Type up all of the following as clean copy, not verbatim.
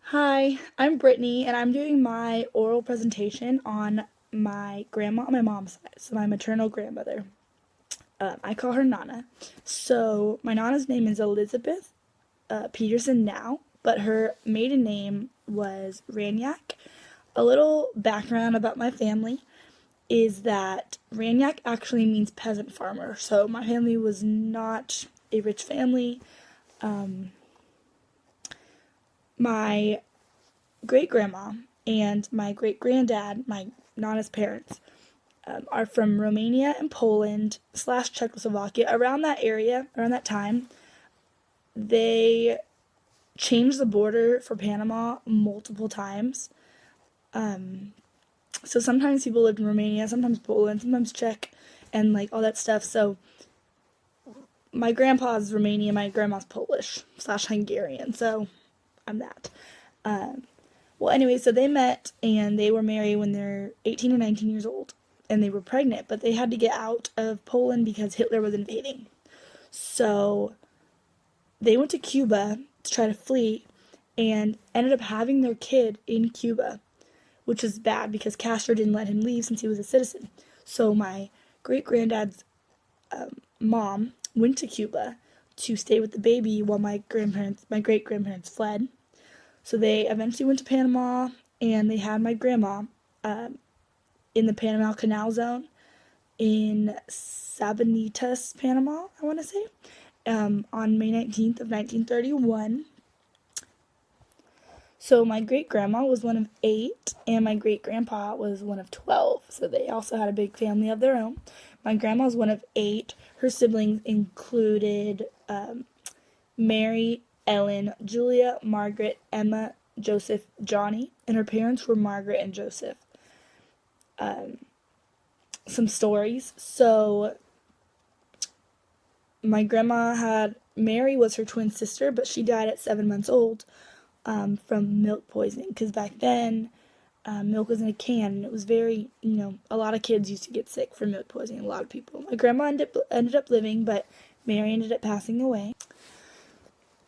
Hi, I'm Brittany, and I'm doing my oral presentation on my grandma on my mom's side, so my maternal grandmother. I call her Nana. So my Nana's name is Elizabeth Peterson now, but her maiden name was Ranyak. A little background about my family is that Ranyak actually means peasant farmer. So my family was not a rich family. Um, my great grandma and my great granddad, my Nana's parents, are from Romania and Poland slash Czechoslovakia. Around that area, around that time, they changed the border for Panama multiple times. Um, so sometimes people lived in Romania, sometimes Poland, sometimes Czech, and like all that stuff. So my grandpa's Romanian, my grandma's Polish slash Hungarian. So I'm that. Um, Well, anyway, so they met and they were married when they're 18 or 19 years old. And they were pregnant, but they had to get out of Poland because Hitler was invading. So they went to Cuba to try to flee and ended up having their kid in Cuba, which was bad because Castro didn't let him leave since he was a citizen. So my great granddad's mom went to Cuba to stay with the baby while my great grandparents fled. So they eventually went to Panama and they had my grandma um, in the Panama Canal Zone in Sabanitas, Panama, I want to say, on May 19th of 1931. So my great grandma was one of eight, and my great grandpa was one of 12. So they also had a big family of their own. My grandma was one of eight. Her siblings included Mary, Ellen, Julia, Margaret, Emma, Joseph, Johnny, and her parents were Margaret and Joseph. Some stories. So my grandma had Mary was her twin sister, but she died at 7 months old from milk poisoning because back then milk was in a can and it was very, a lot of kids used to get sick from milk poisoning. A lot of people. My grandma ended up living, but Mary ended up passing away.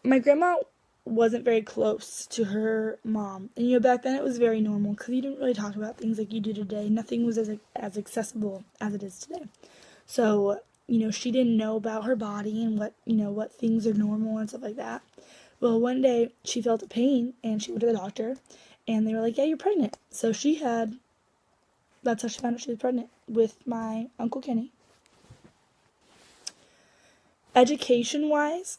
My grandma wasn't very close to her mom. And back then it was very normal because you didn't really talk about things like you do today. Nothing was as accessible as it is today. So, she didn't know about her body and what things are normal and stuff like that. Well, one day she felt a pain and she went to the doctor and they were like, "Yeah, you're pregnant." So that's how she found out she was pregnant with my Uncle Kenny. Education wise,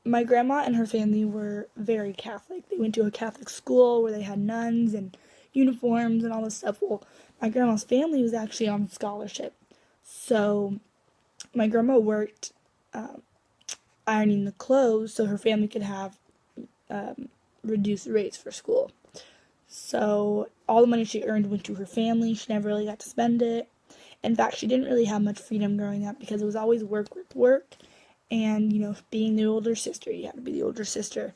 my grandma and her family were very Catholic. They went to a Catholic school where they had nuns and uniforms and all this stuff. Well, my grandma's family was actually on scholarship. So my grandma worked ironing the clothes so her family could have reduced rates for school. So all the money she earned went to her family. She never really got to spend it. In fact, she didn't really have much freedom growing up because it was always work, work, work. And, being the older sister, you had to be the older sister.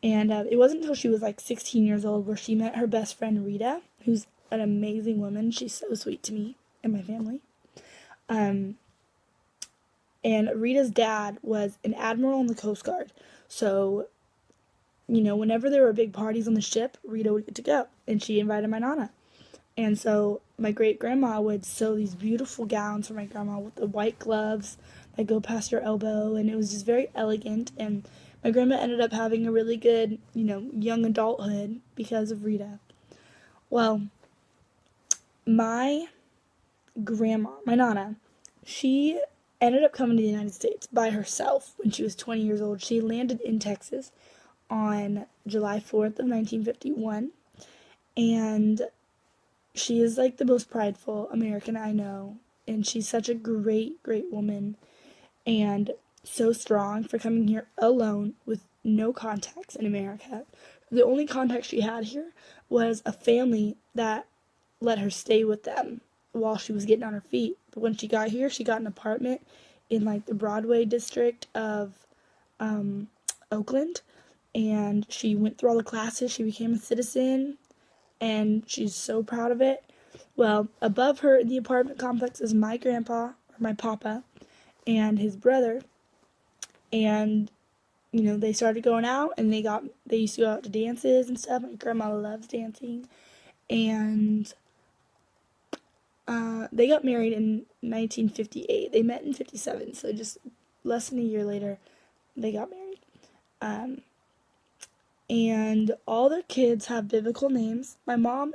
And it wasn't until she was like 16 years old where she met her best friend Rita, who's an amazing woman. She's so sweet to me and my family. Um, and Rita's dad was an admiral in the Coast Guard. So, whenever there were big parties on the ship, Rita would get to go. And she invited my Nana. And so my great grandma would sew these beautiful gowns for my grandma with the white gloves that go past her elbow, and it was just very elegant. And my grandma ended up having a really good, young adulthood because of Rita. Well, my my Nana, she ended up coming to the United States by herself when she was 20 years old. She landed in Texas on July 4th of 1951, and she is like the most prideful American I know, and she's such a great, great woman, and so strong for coming here alone with no contacts in America. The only contact she had here was a family that let her stay with them while she was getting on her feet. But when she got here, she got an apartment in like the Broadway district of Oakland, and she went through all the classes. She became a citizen, and she's so proud of it. Well, above her in the apartment complex is my grandpa, or my papa, and his brother, and they started going out, and they used to go out to dances and stuff. My grandma loves dancing, and they got married in 1958. They met in 57, so just less than a year later, they got married. And all their kids have biblical names. My mom,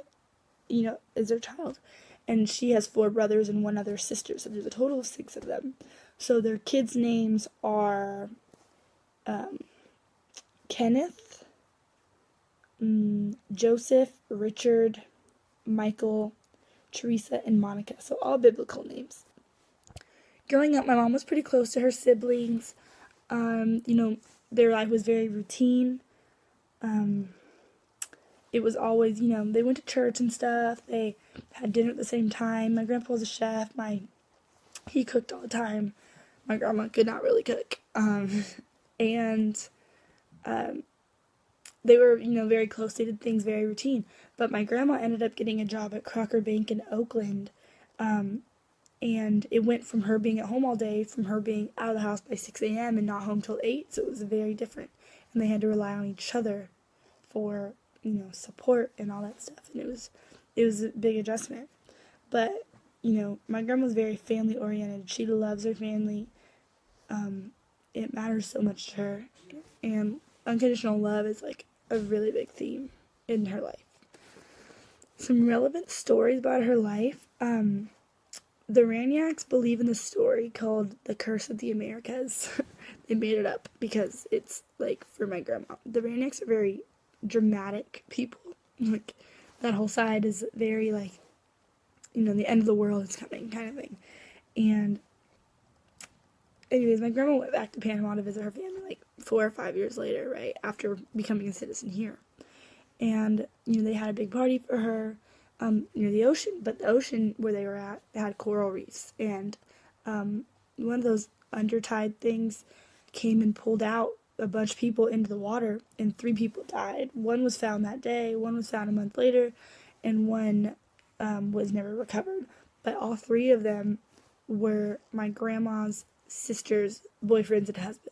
is their child, and she has 4 brothers and 1 other sister, so there's a total of 6 of them. So their kids' names are Kenneth, Joseph, Richard, Michael, Teresa, and Monica. So all biblical names. Growing up, my mom was pretty close to her siblings. Their life was very routine. It was always, they went to church and stuff. They had dinner at the same time. My grandpa was a chef. He cooked all the time. My grandma could not really cook. And they were, very close. They did things very routine. But my grandma ended up getting a job at Crocker Bank in Oakland. And it went from her being at home all day, from her being out of the house by 6 a.m. and not home till 8. So it was very different. And they had to rely on each other for, support and all that stuff. And it was a big adjustment. But, my grandma was very family oriented. She loves her family. It matters so much to her. And unconditional love is like a really big theme in her life. Some relevant stories about her life. The Raniacs believe in the story called The Curse of the Americas. They made it up because it's like for my grandma. The Raniacs are very dramatic people. Like that whole side is very like, the end of the world is coming kind of thing. And anyways, my grandma went back to Panama to visit her family like 4 or 5 years later, right, after becoming a citizen here. And, they had a big party for her near the ocean, but the ocean where they were at had coral reefs. And one of those undertide things came and pulled out a bunch of people into the water, and 3 people died. 1 was found that day, 1 was found a month later, and 1 was never recovered. But all 3 of them were my grandma's sister's boyfriends and husbands.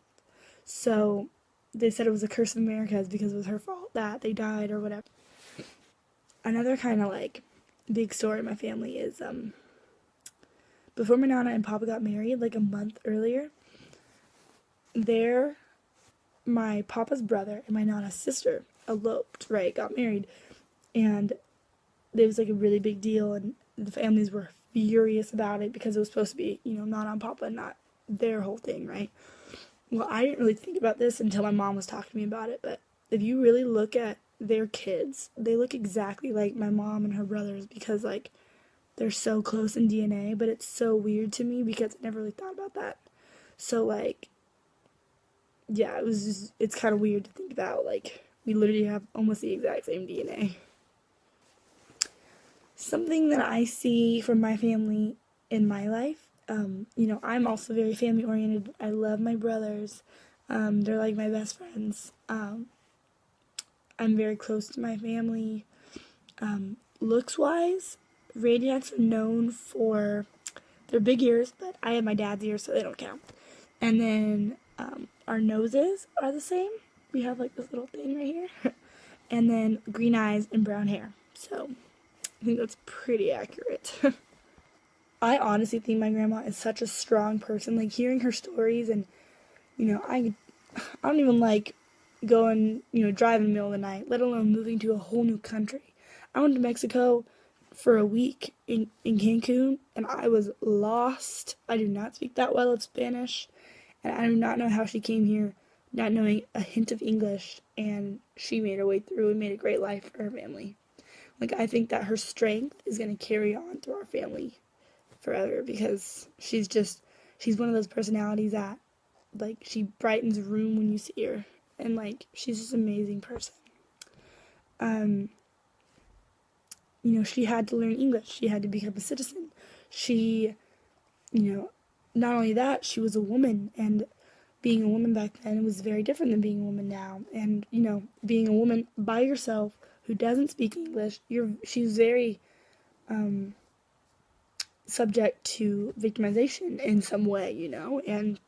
So they said it was a curse of Americas because it was her fault that they died or whatever. Another kind of like big story in my family is before my Nana and Papa got married, like a month earlier, my Papa's brother and my Nana's sister eloped, right, got married, and it was like a really big deal, and the families were furious about it because it was supposed to be, Nana and Papa, not their whole thing, right? Well, I didn't really think about this until my mom was talking to me about it, but if you really look at their kids, they look exactly like my mom and her brothers because, like, they're so close in DNA, but it's so weird to me because I never really thought about that. So, like, yeah, it's kind of weird to think about, like, we literally have almost the exact same DNA. Something that I see from my family in my life, I'm also very family oriented. I love my brothers. They're like my best friends. I'm very close to my family. Looks-wise, Radiacs are known for their big ears, but I have my dad's ears, so they don't count. And then our noses are the same. We have like this little thing right here. And then green eyes and brown hair. So I think that's pretty accurate. I honestly think my grandma is such a strong person. Like, hearing her stories and, I don't even like going, driving in the middle of the night, let alone moving to a whole new country. I went to Mexico for a week in Cancun, and I was lost. I do not speak that well of Spanish, and I do not know how she came here not knowing a hint of English, and she made her way through and made a great life for her family. Like, I think that her strength is going to carry on through our family forever because she's one of those personalities that, like, she brightens a room when you see her. And, like, she's just an amazing person. She had to learn English. She had to become a citizen. She, not only that, she was a woman. And being a woman back then was very different than being a woman now. And, being a woman by yourself who doesn't speak English, she's very subject to victimization in some way, and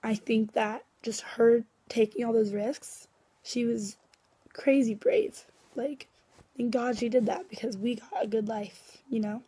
I think that just her taking all those risks, she was crazy brave. Like, thank God she did that because we got a good life, you know?